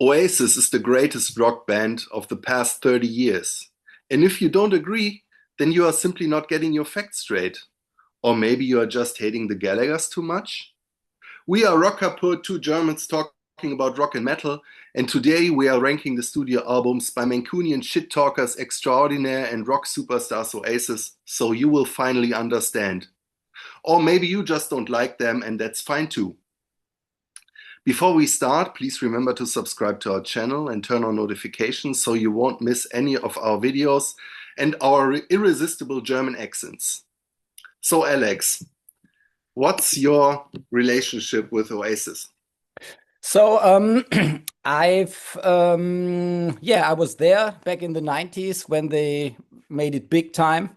Oasis is the greatest rock band of the past 30 years. And if you don't agree, then you are simply not getting your facts straight. Or maybe you are just hating the Gallaghers too much. We are Rock Kaput, two Germans talking about rock and metal, and today we are ranking the studio albums by Mancunian shit talkers extraordinaire and rock superstars Oasis, so you will finally understand. Or maybe you just don't like them, and that's fine too. Before we start, please remember to subscribe to our channel and turn on notifications so you won't miss any of our videos and our irresistible German accents. So, Alex, what's your relationship with Oasis? So I was there back in the 90s when they made it big time.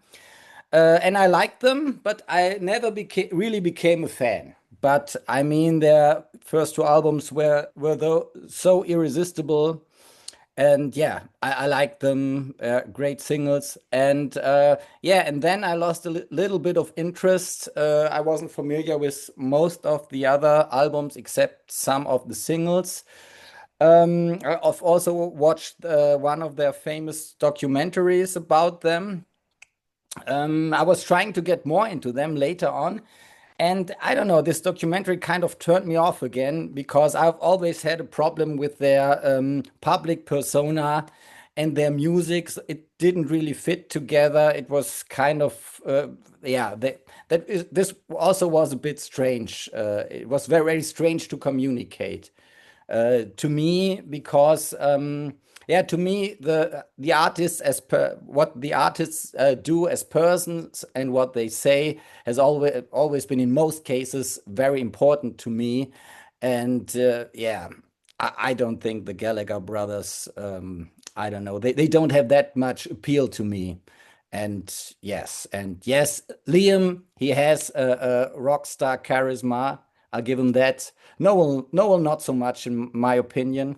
And I liked them, but I never really became a fan. But I mean, their first two albums were though so irresistible, and yeah, I like them. Great singles, and yeah, and then I lost a little bit of interest. I wasn't familiar with most of the other albums except some of the singles. I've also watched one of their famous documentaries about them. I was trying to get more into them later on. And I don't know, this documentary kind of turned me off again because I've always had a problem with their public persona and their music. It didn't really fit together. It was kind of, yeah, this also was a bit strange. It was very, very strange to communicate to me because yeah, to me the artists as per what the artists do as persons and what they say has always been in most cases very important to me. And yeah, I don't think the Gallagher brothers, I don't know, they don't have that much appeal to me. And yes, Liam, he has a rock star charisma. I'll give him that. Noel, not so much, in my opinion.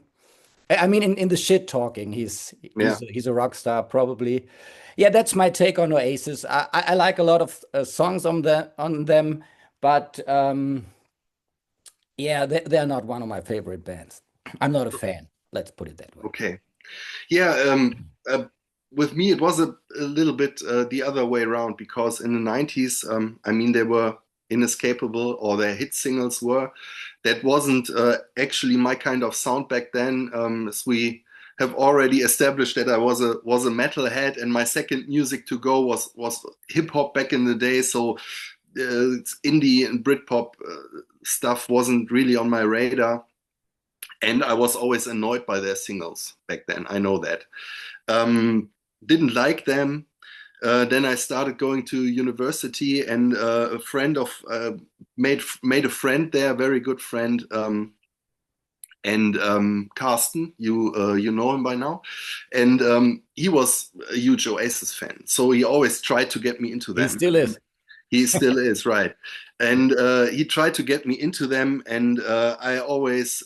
I mean, in the shit talking, Yeah. he's a rock star, probably. Yeah, that's my take on Oasis. I like a lot of songs on them, but yeah, they're not one of my favorite bands. I'm not a fan. Let's put it that way. Okay. Yeah, with me, it was a little bit the other way around because in the 90s, I mean, they were inescapable, or their hit singles were. That wasn't actually my kind of sound back then, as we have already established that I was a metalhead, and my second music to go was hip hop back in the day. So indie and Britpop stuff wasn't really on my radar. And I was always annoyed by their singles back then. I know that. Um, didn't like them. Then I started going to university, and a friend of made a friend there, a very good friend, and Carsten. You know him by now, and he was a huge Oasis fan. So he always tried to get me into He them. still is. He still is, right? And he tried to get me into them, and I always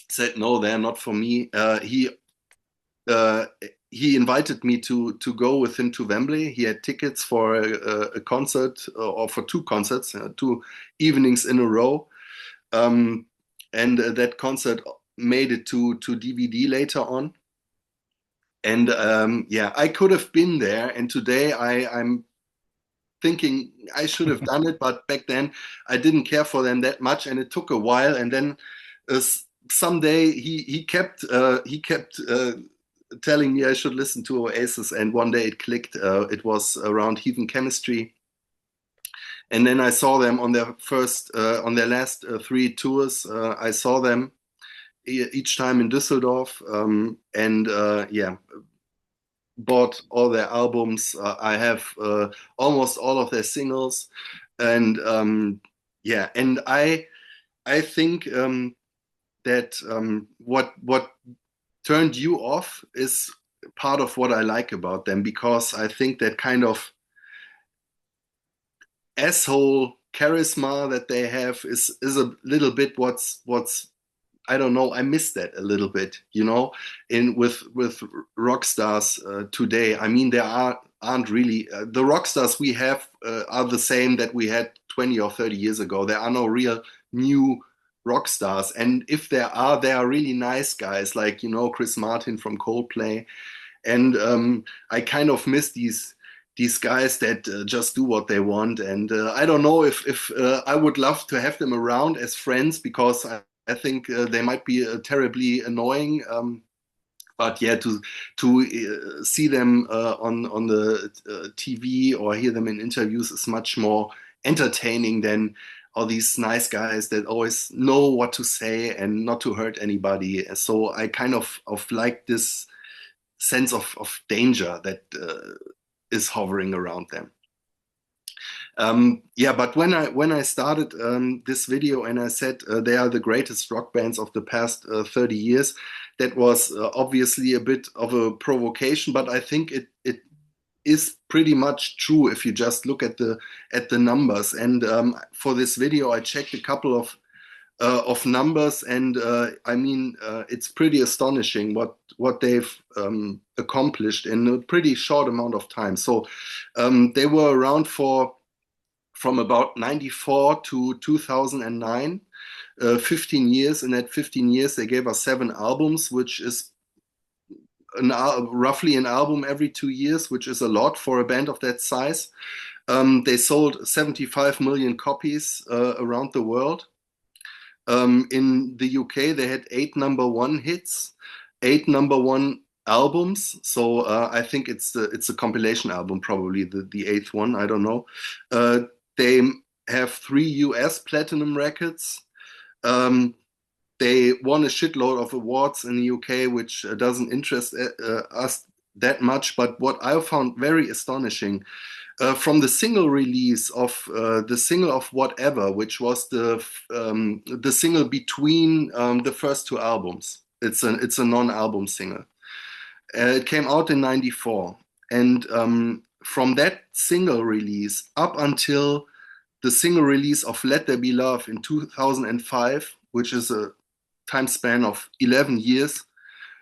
said no, they're not for me. Uh, he invited me to go with him to Wembley. He had tickets for a concert, or for two concerts, 2 evenings in a row, um, and that concert made it to DVD later on. And yeah, I could have been there. And today I'm thinking I should have done it, but back then I didn't care for them that much, and it took a while. And then uh, someday he kept telling me I should listen to Oasis, and one day it clicked. It was around Heathen Chemistry, and then I saw them on their last 3 tours. I saw them each time in Düsseldorf, and yeah, bought all their albums. I have almost all of their singles, and yeah, and I think that what turned you off is part of what I like about them, because I think that kind of asshole charisma that they have is a little bit what's I don't know. I miss that a little bit, in with rock stars today. I mean, there aren't really the rock stars we have are the same that we had 20 or 30 years ago. There are no real new rock stars. And if there are really nice guys like, Chris Martin from Coldplay. And I kind of miss these guys that just do what they want. And I don't know if I would love to have them around as friends because I think they might be terribly annoying. But yeah, to see them on the TV or hear them in interviews is much more entertaining than all these nice guys that always know what to say and not to hurt anybody. So I kind of like this sense of danger that is hovering around them. Yeah, but when I started this video and I said they are the greatest rock bands of the past 30 years, that was obviously a bit of a provocation, but I think it is pretty much true if you just look at the numbers. And for this video, I checked a couple of numbers, and I mean it's pretty astonishing what they've accomplished in a pretty short amount of time. So they were around for from about 94 to 2009, 15 years. In that 15 years, they gave us 7 albums, which is roughly an album every 2 years, which is a lot for a band of that size. They sold 75 million copies around the world. In the UK, they had 8 number 1 hits, 8 number 1 albums. So I think it's a compilation album, probably the eighth one. I don't know. They have 3 US platinum records. Um, they won a shitload of awards in the UK, which doesn't interest us that much. But what I found very astonishing from the single release of the single of Whatever, which was the single between the first 2 albums. It's a non-album single. It came out in '94, and from that single release up until the single release of Let There Be Love in 2005, which is a time span of 11 years,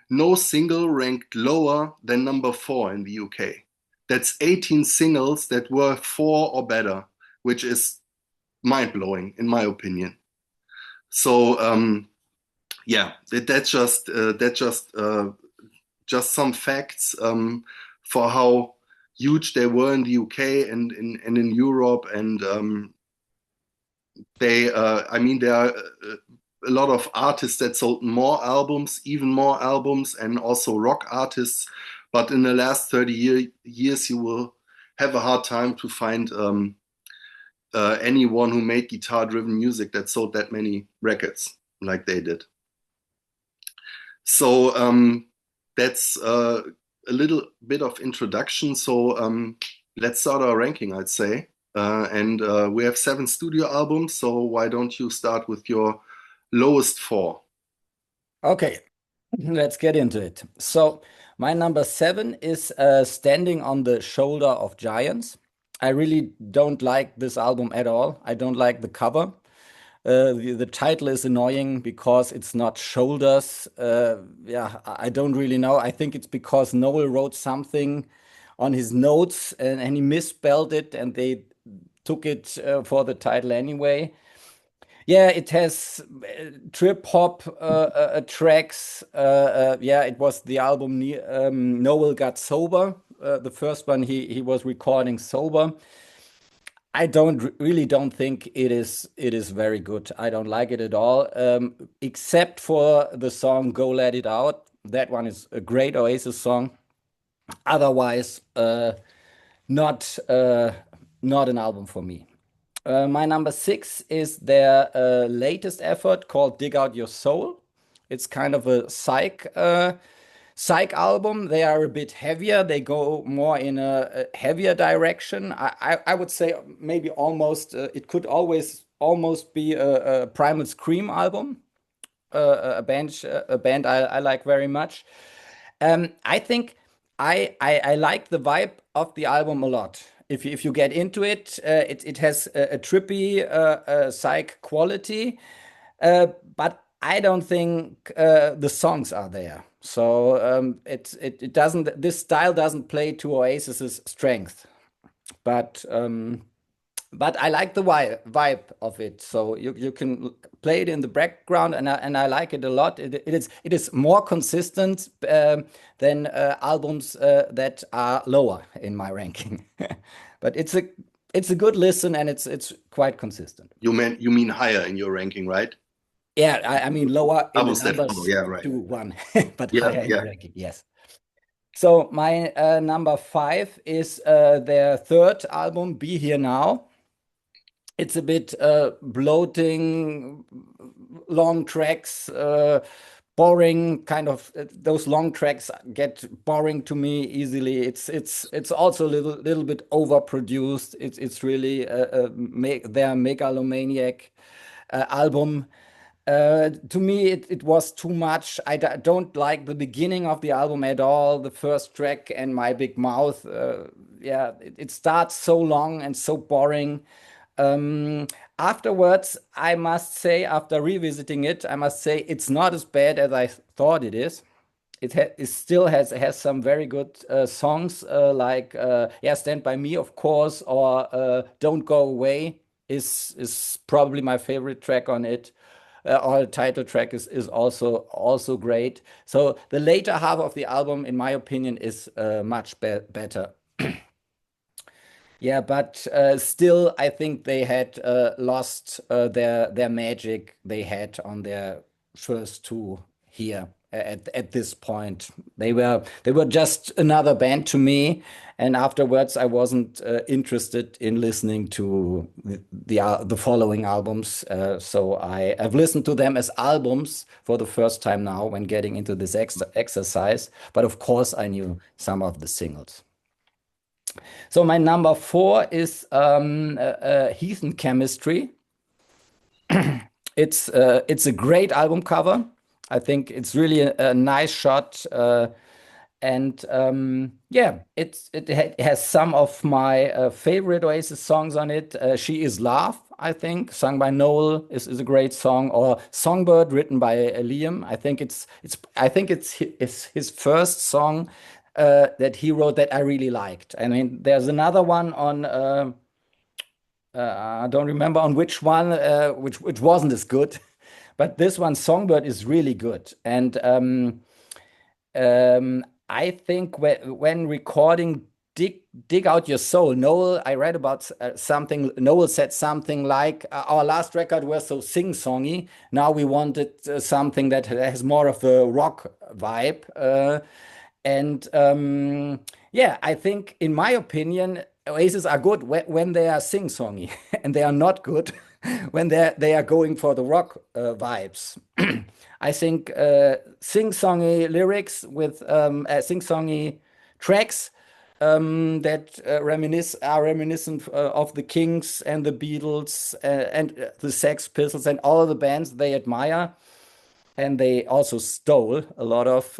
no single ranked lower than number 4 in the UK. That's 18 singles that were 4 or better, which is mind blowing in my opinion. So yeah, that's just some facts for how huge they were in the UK and in Europe. And I mean, there are a lot of artists that sold more albums, even more albums, and also rock artists. But in the last 30 years, you will have a hard time to find anyone who made guitar-driven music that sold that many records like they did. So that's a little bit of introduction. So let's start our ranking, I'd say. And we have 7 studio albums. So why don't you start with your lowest 4? Okay, let's get into it. So my number 7 is Standing on the Shoulder of Giants. I really don't like this album at all. I don't like the cover. The title is annoying because it's not shoulders. Yeah, I don't really know. I think it's because Noel wrote something on his notes and he misspelled it and they took it for the title anyway. Yeah, it has trip hop tracks. Yeah, it was the album Noel Got Sober. The first one he was recording sober. I really don't think it is very good. I don't like it at all, except for the song "Go Let It Out." That one is a great Oasis song. Otherwise, not not an album for me. My number 6 is their latest effort called "Dig Out Your Soul." It's kind of a psych album. They are a bit heavier. They go more in a heavier direction. I would say maybe almost it could always almost be a Primal Scream album. A band I like very much. I think I like the vibe of the album a lot. If you get into it, it has a trippy psych quality, but I don't think the songs are there. So it doesn't, this style doesn't play to Oasis's strength. But but I like the vibe of it. So you can play it in the background, and I like it a lot. It is more consistent than albums that are lower in my ranking. But it's a good listen, and it's quite consistent. You mean higher in your ranking, right? Yeah, I mean lower in the Albums that follow. numbers Yeah, right. to one, but Yeah, higher in the yeah. ranking. Yes. So my number five is their third album, Be Here Now. It's a bit bloating, long tracks, boring. Kind of those long tracks get boring to me easily. It's also a little bit overproduced. It's really their megalomaniac album. To me, it was too much. Don't like the beginning of the album at all. The first track and My Big Mouth. Yeah, it starts so long and so boring. Um, Afterwards, I must say, after revisiting it, I must say it's not as bad as I thought it is. It still has some very good songs like yeah, Stand By Me, of course, or Don't Go Away is probably my favorite track on it. Or the title track is also great. So the later half of the album, in my opinion, is much better. Yeah, but still, I think they had lost their magic they had on their first two here at this point. They were just another band to me, and afterwards, I wasn't interested in listening to the following albums. So I've listened to them as albums for the first time now when getting into this exercise. But of course, I knew some of the singles. So my number four is Heathen Chemistry. It's a great album cover. I think it's really a nice shot, and yeah, it has some of my favorite Oasis songs on it. She Is Love, I think, sung by Noel, is a great song. Or Songbird, written by Liam. I think it's his first song that he wrote that I really liked. I mean, there's another one on. I don't remember on which one, which wasn't as good, but this one, Songbird, is really good. And I think when recording Dig Out Your Soul, Noel, I read about something. Noel said something like, "Our last record was so sing-songy. Now we wanted something that has more of a rock vibe." And yeah, I think, in my opinion, Oasis are good when they are sing-songy, and they are not good when they are going for the rock vibes. I think sing-songy lyrics with sing-songy tracks that are reminiscent of the Kings and the Beatles and the Sex Pistols and all the bands they admire. And they also stole a lot of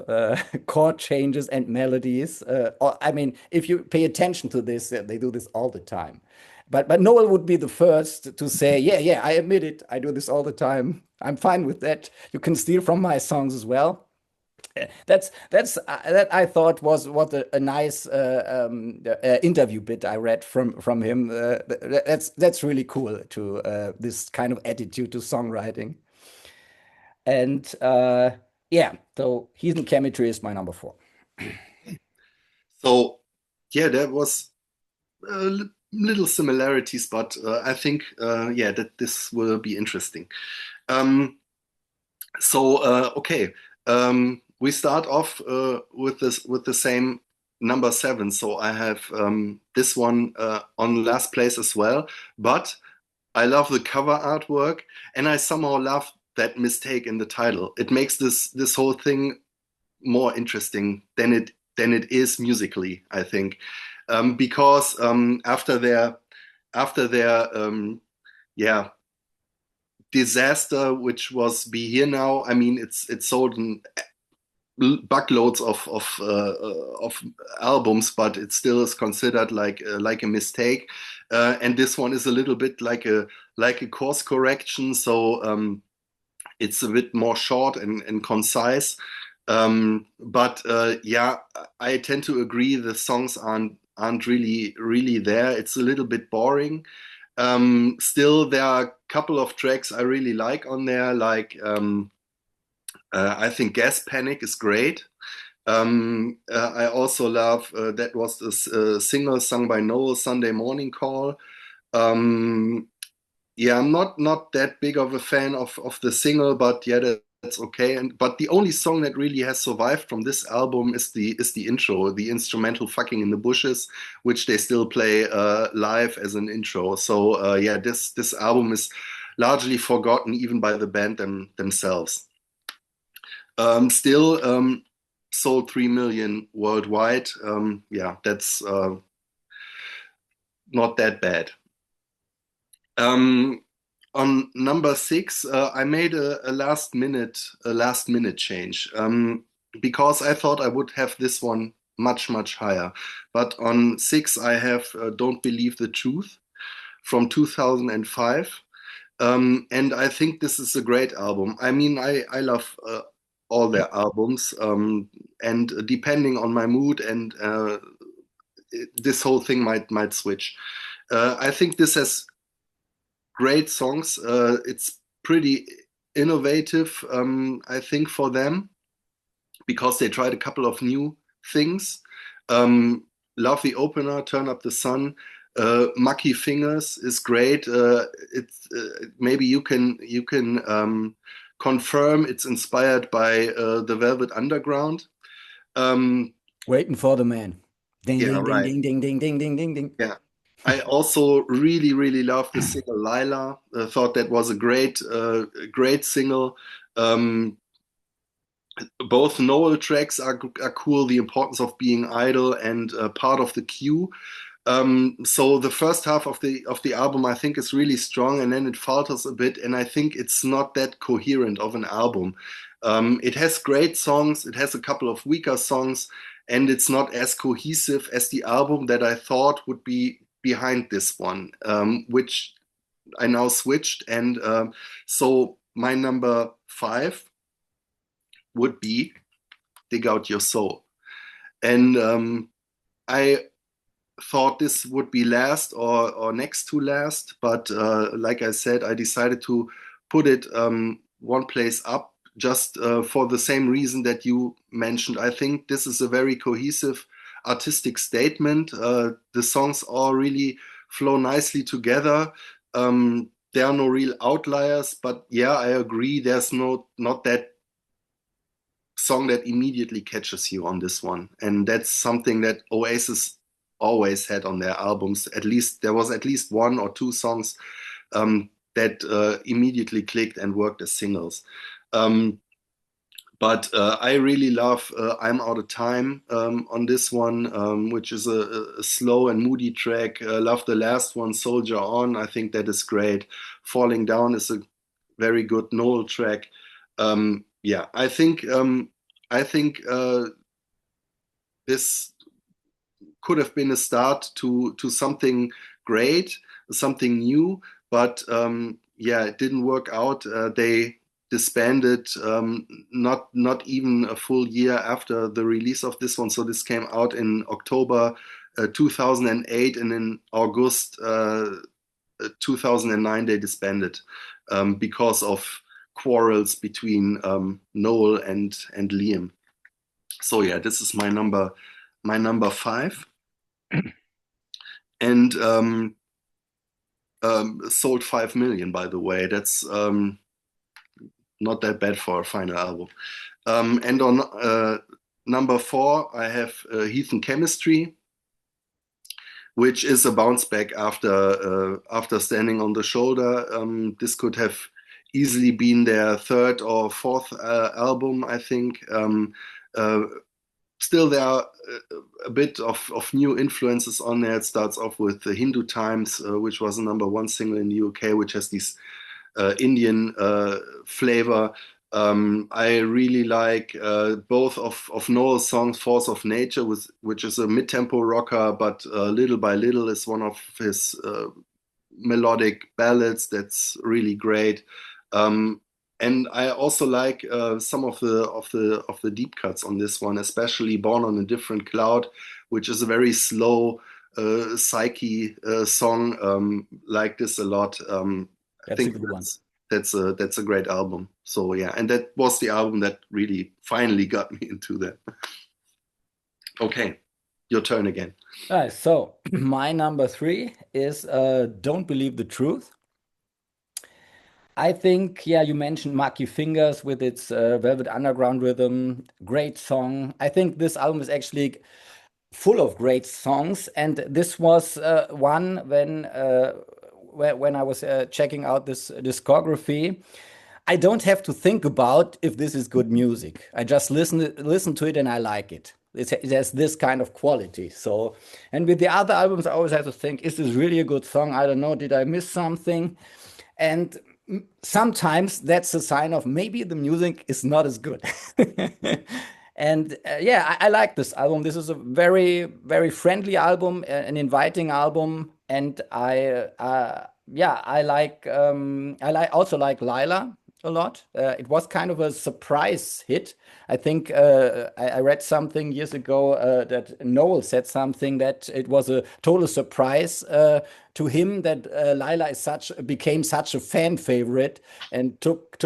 chord changes and melodies. I mean, if you pay attention to this, they do this all the time. But Noel would be the first to say, "Yeah, yeah, I admit it. I do this all the time. I'm fine with that. You can steal from my songs as well." That I thought was what a nice interview bit I read from him. That's really cool, to this kind of attitude to songwriting. And yeah, so Heathen Chemistry is my number four. So, yeah, there was little similarities, but I think, yeah, that this will be interesting. Um, so, okay, we start off with the same number seven. So I have this one on last place as well, but I love the cover artwork, and I somehow love that mistake in the title. It makes this whole thing more interesting than it is musically, I think, because after their yeah, disaster, which was Be Here Now. I mean, it's sold in buckloads of albums, but it still is considered like a mistake. And this one is a little bit like a course correction. So it's a bit more short and concise. But yeah, I tend to agree the songs aren't really there. It's a little bit boring. Still, there are a couple of tracks I really like on there. Like I think Gas Panic is great. I also love that was a single sung by Noel, Sunday Morning Call. Um, yeah, I'm not that big of a fan of the single, but yeah, that's okay. And but the only song that really has survived from this album is the intro, the instrumental "Fucking in the Bushes," which they still play live as an intro. So yeah, this album is largely forgotten even by the band themselves. Still sold 3 million worldwide. Yeah, that's not that bad. Um, on number six, I made a last minute change because I thought I would have this one much higher. But on six, I have "Don't Believe the Truth" from 2005. And I think this is a great album. I mean, I love all their albums, and depending on my mood and this whole thing might switch. I think this has great songs. It's pretty innovative, I think, for them because they tried a couple of new things. Love the opener, Turn Up the Sun. Mucky Fingers is great. It's maybe you can confirm it's inspired by the Velvet Underground. Um, Waiting for the man. Ding, yeah, ding, ding, right. ding, ding, ding, ding, ding, ding, ding. Yeah. I also really love the single Lila. Thought that was a great single. Um, both Noel tracks are cool. The importance of being idle and part of the queue. So the first half of the album I think is really strong, and then it falters a bit, and I think it's not that coherent of an album. It has great songs. It has a couple of weaker songs, and it's not as cohesive as the album that I thought would be behind this one, which I now switched. And so my number five would be Dig Out Your Soul. And I thought this would be last or next to last, but like I said, I decided to put it one place up just for the same reason that you mentioned. I think this is a very cohesive artistic statement. The songs all really flow nicely together. There are no real outliers, but yeah, I agree. There's not that song that immediately catches you on this one. And that's something that Oasis always had on their albums. At least there was at least one or two songs that immediately clicked and worked as singles. Um, but I really love I'm Out of Time on this one, which is a slow and moody track. Love the last one, Soldier On. I think that is great. Falling Down is a very good Noel track. Yeah, I think this could have been a start to something great, something new, but yeah, it didn't work out. They disbanded not even a full year after the release of this one. So this came out in October 2008, and in August 2009 they disbanded because of quarrels between Noel and Liam. So yeah, this is my number five, and sold 5 million. By the way, that's not that bad for a final album. And on number four, I have Heath and Chemistry, which is a bounce back after Standing on the Shoulder. This could have easily been their third or fourth album, I think. Uh, Still, there are a bit of new influences on there. It starts off with the Hindu Times, which was a number one single in the UK, which has this Indian flavor. I really like both of Noel's songs, Force of Nature, which is a mid-tempo rocker, but Little by Little is one of his melodic ballads that's really great. Um, and I also like some of the deep cuts on this one, especially Born on a Different Cloud, which is a very slow, psyche song. Like this a lot. I That's a think good one. that's a great album. So yeah, and that was the album that really finally got me into that. Okay, your turn again. All right, so my number three is Don't Believe the Truth. I think, yeah, you mentioned Marky Fingers with its Velvet Underground rhythm. Great song. I think this album is actually full of great songs, and this was one when I was checking out this discography. I don't have to think about if this is good music. I just listen to it and I like it. It has this kind of quality. So, and with the other albums, I always have to think, is this really a good song? I don't know. Did I miss something? And sometimes that's a sign of maybe the music is not as good. And yeah, I like this album. This is a very, very friendly album, an inviting album, and yeah, I like also like Lila a lot. It was kind of a surprise hit. I think I read something years ago that Noel said something that it was a total surprise to him that Lila is such became such a fan favorite and took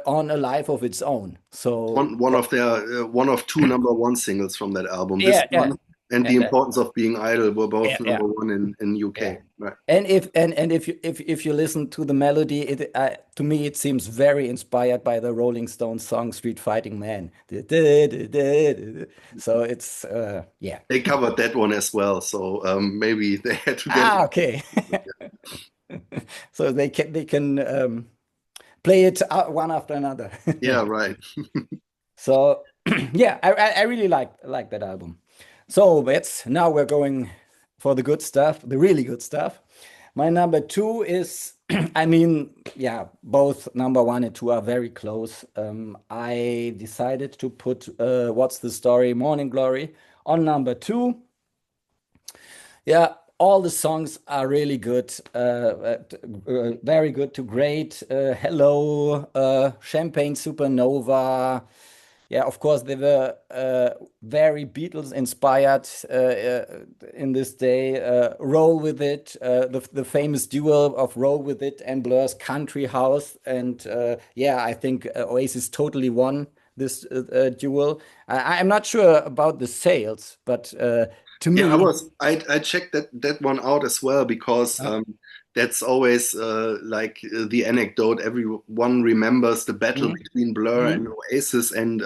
on a life of its own. So One of their one of two number one singles from that album. This yeah, yeah, one and The and Importance of Being Idle were both yeah. number one in Yeah. UK. Right. And if you listen to the melody, it to me it seems very inspired by the Rolling Stones song "Street Fighting Man." So it's yeah. They covered that one as well, so maybe they had to get. Ah, okay. So they can play it one after another. Yeah, right. So yeah, I really like that album. So that's now we're going for the good stuff, the really good stuff. My number two is, I mean, yeah, both number one and two are very close. I decided to put What's the Story, Morning Glory on number two. Yeah, all the songs are really good, very good to great. Hello, Champagne Supernova. Yeah, of course, they were very Beatles inspired in this day. Roll with It, the famous duo of Roll with It and Blur's Country House. And yeah, I think Oasis totally won this duel. I'm not sure about the sales, but to Yeah, me, I checked that one out as well because uh, that's always like the anecdote. Everyone remembers the battle mm, between Blur mm, and Oasis, and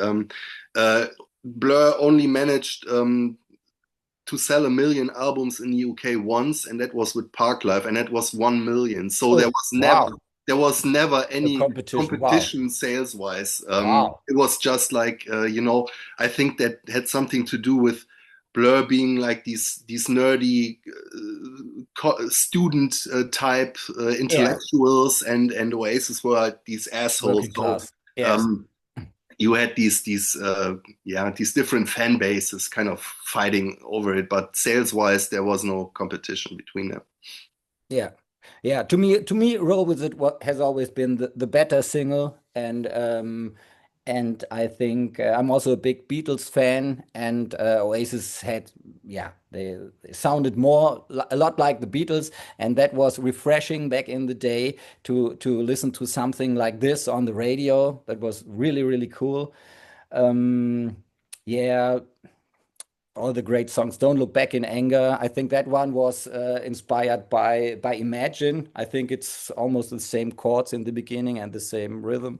uh, Blur only managed to sell 1 million albums in the UK once, and that was with Parklife, and that was 1 million. So oh, wow, there was never the any competition. Wow, competition sales wise. wow. It was just like I think that had something to do with Blur being like these nerdy student type Yeah, intellectuals, and Oasis were like these assholes. working So class. Yes. um, you had these different fan bases kind of fighting over it, but sales wise there was no competition between them. Yeah. Yeah. To me, Roll With It has always been the better single, and I think I'm also a big Beatles fan, and Oasis had, yeah, they sounded a lot like the Beatles, and that was refreshing back in the day to listen to something like this on the radio. That was really, really cool. Um, yeah, all the great songs. Don't Look Back in Anger. I think that one was inspired by Imagine. I think it's almost the same chords in the beginning and the same rhythm.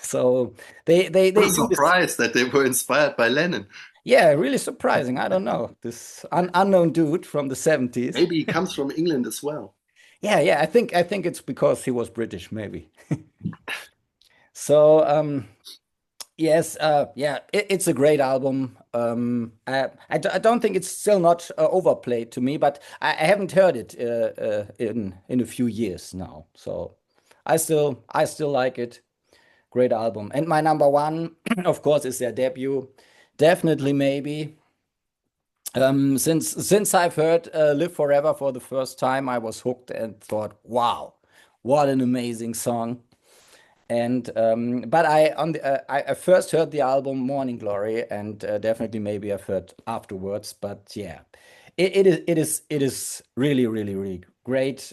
So I'm they do this. surprised that they were inspired by Lennon. Yeah, really surprising. I don't know. This unknown dude from the 70s. Maybe he comes from England as well. Yeah, yeah, I think it's because he was British, maybe. So yes, yeah, it's a great album. I don't think it's still not overplayed to me, but I haven't heard it in a few years now. So I still like it. Great album. And my number one, of course, is their debut. Definitely, maybe. Since I've heard "Live Forever" for the first time, I was hooked and thought, "Wow, what an amazing song!" And but I first heard the album Morning Glory, and definitely maybe I've heard afterwards. But yeah, it is really, really, really great.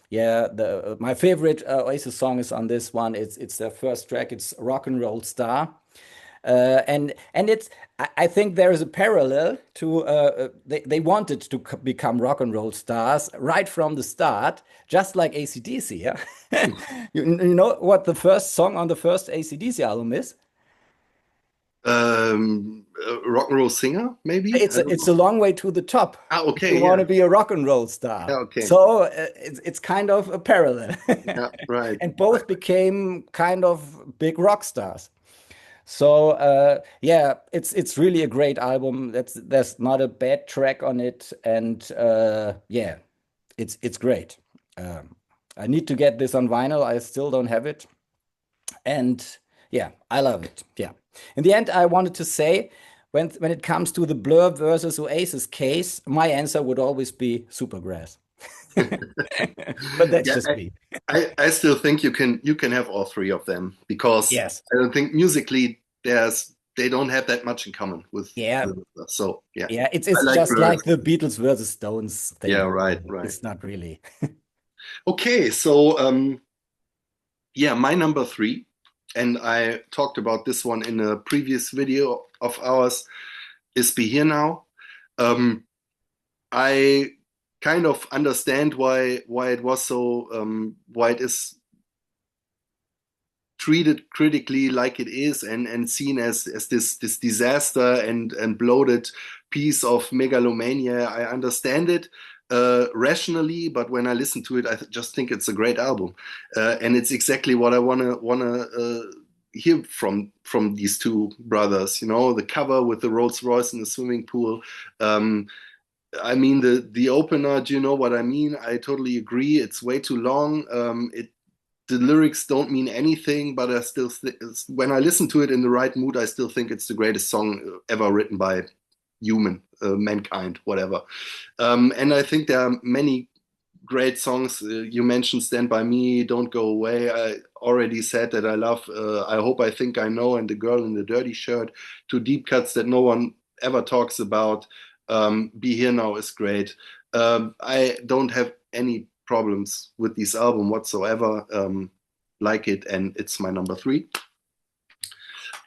Yeah, the my favorite Oasis song is on this one. It's their first track. It's Rock and Roll Star. And it's I think there is a parallel to they wanted to become rock and roll stars right from the start, just like AC/DC. Yeah, you know what the first song on the first AC/DC album is? Rock and roll singer, maybe? I don't It's know. a long way to the top Ah, if you okay, want yeah. to be a rock and roll star. Yeah, okay. So it's kind of a parallel, Yeah, right. and Right. both became kind of big rock stars. So yeah, it's really a great album. There's not a bad track on it, and yeah, it's great. Um, I need to get this on vinyl. I still don't have it, and yeah, I love it. Yeah. In the end, I wanted to say, when it comes to the Blur versus Oasis case, my answer would always be Supergrass. But that's Yeah, just me. I still think you can have all three of them because Yes. I don't think musically they don't have that much in common Yeah. with us. So yeah, Yeah. It's I it's like just Blur. like the Beatles versus Stones Yeah, thing. right, right. It's not really. Okay, so yeah, my number three, and I talked about this one in a previous video of ours, is Be Here Now. Um, I kind of understand why it was so why it is treated critically like it is and seen as this disaster and bloated piece of megalomania. I understand it rationally, but when I listen to it, just think it's a great album, and it's exactly what I wanna hear from these two brothers. You know, the cover with the Rolls Royce in the swimming pool. Um, I mean the opener. Do you know what I mean? I totally agree. It's way too long. The lyrics don't mean anything, but I still when I listen to it in the right mood, I still think it's the greatest song ever written by mankind, whatever. And I think there are many great songs. You mentioned "Stand by Me," "Don't Go Away." I already said that I love "I Hope I Think I Know" and "The Girl in the Dirty Shirt," two deep cuts that no one ever talks about. "Be Here Now" is great. I don't have any problems with this album whatsoever. Like it, and it's my number three.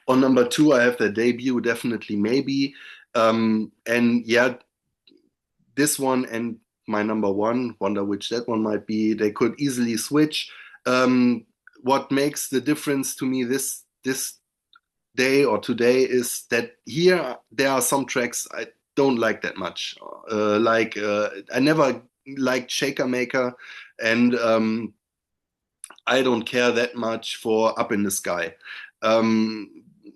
On number two, I have their debut, Definitely Maybe. And yeah, this one and my number one, wonder which that one might be. They could easily switch. What makes the difference to me this day or today is that here there are some tracks I don't like that much. I never liked Shaker Maker, and I don't care that much for Up in the Sky.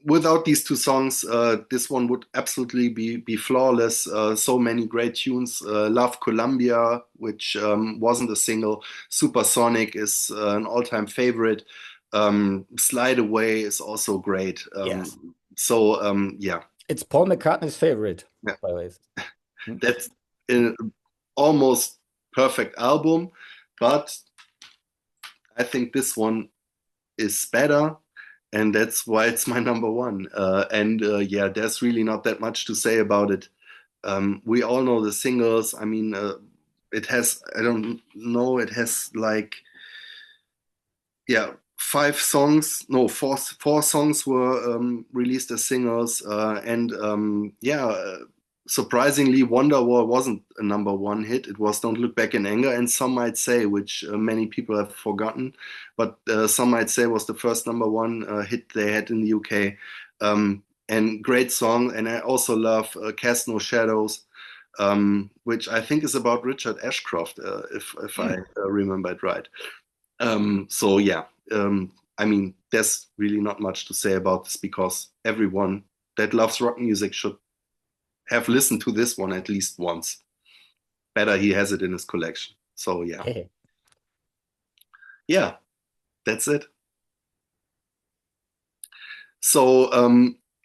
Without these two songs, this one would absolutely be flawless. So many great tunes. Love Columbia, which wasn't a single. Supersonic is an all-time favorite. Slide Away is also great. Yes. Yeah, It's Paul McCartney's favorite, yeah, by the way. Hmm? that's an almost perfect album, but I think this one is better, and that's why it's my number one. And yeah, there's really not that much to say about it. We all know the singles. I mean, it has, I don't know, it has like, yeah, five songs, no, four songs were released as singles. And yeah, surprisingly, Wonderwall wasn't a number one hit. It was Don't Look Back in Anger, and Some Might Say, which many people have forgotten, but Some Might Say was the first number one hit they had in the UK. And great song. And I also love Cast No Shadows, which I think is about Richard Ashcroft, if I Hmm. remember it right. So yeah, I mean, there's really not much to say about this because everyone that loves rock music should have listened to this one at least once. Better he has it in his collection. So yeah, yeah, that's it. So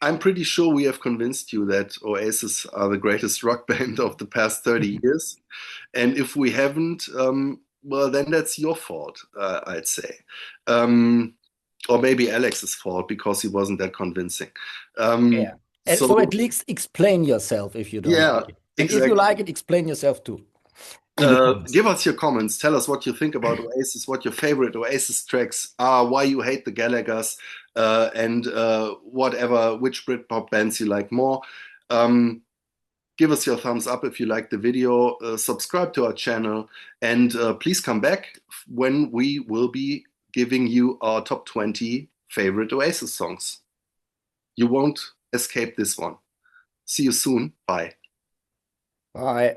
I'm pretty sure we have convinced you that Oasis are the greatest rock band of the past 30 years. And if we haven't, well, then that's your fault, I'd say. Um, or maybe Alex's fault because he wasn't that convincing. Yeah. So Or at least explain yourself if you don't yeah, like it. And if you Exactly. like it, explain yourself too in the comments. Give us your comments. Tell us what you think about Oasis, what your favorite Oasis tracks are, why you hate the Gallaghers, and whatever, which Britpop bands you like more. Um, Give us your thumbs up if you like the video, subscribe to our channel, and please come back when we will be giving you our top 20 favorite Oasis songs. You won't escape this one. See you soon. Bye. Bye.